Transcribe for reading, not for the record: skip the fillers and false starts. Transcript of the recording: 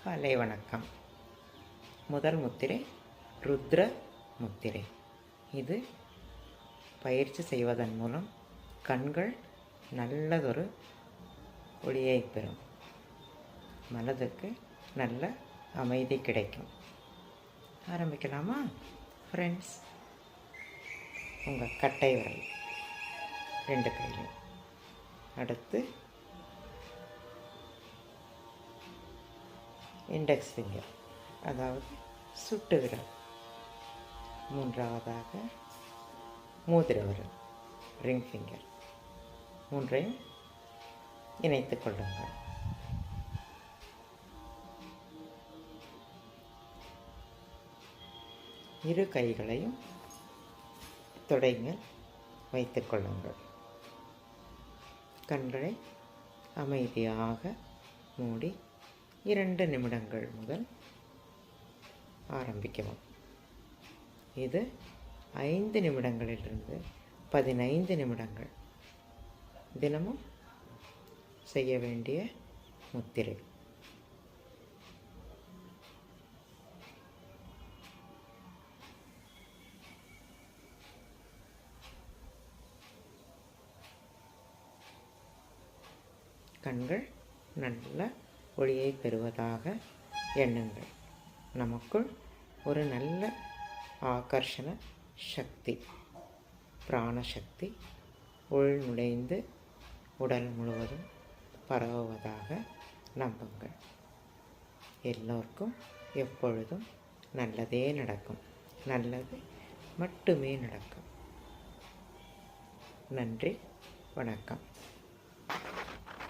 காலை வணக்கம். முதல் முத்திரை ருத்ர முத்திரை. இது பயிற்சி செய்வதன் மூலம் கண்கள் நல்லதொரு ஒளியை பெறும். மனதுக்கு நல்ல அமைதி கிடைக்கும். ஆரம்பிக்கலாமா ஃப்ரெண்ட்ஸ்? உங்கள் கட்டை விரல் 2 கையிலும், அடுத்து இண்டெக்ஸ் ஃபிங்கர், அதாவது சுட்டு விரல், மூன்றாவதாக மோதிர விரல், ரிங் ஃபிங்கர், மூன்றையும் இணைத்து கொள்ளுங்கள். இரு கைகளையும் தொடையில் வைத்துக் கொள்ளுங்கள். கண்களை அமைதியாக மூடி 2 நிமிடங்கள் முதல் ஆரம்பிக்கவும். இது 5 நிமிடங்களிலிருந்து 15 நிமிடங்கள் தினமும் செய்ய வேண்டிய முத்திரை. கண்கள் நல்ல ஒளியை பெறுவதாக எண்ணுங்கள். நமக்குள் ஒரு நல்ல ஆகர்ஷண சக்தி, பிராணசக்தி உள் நுழைந்து உடல் முழுவதும் பரவுவதாக நம்புங்கள். எல்லோருக்கும் எப்பொழுதும் நல்லதே நடக்கும். நல்லது மட்டுமே நடக்கும். நன்றி, வணக்கம்.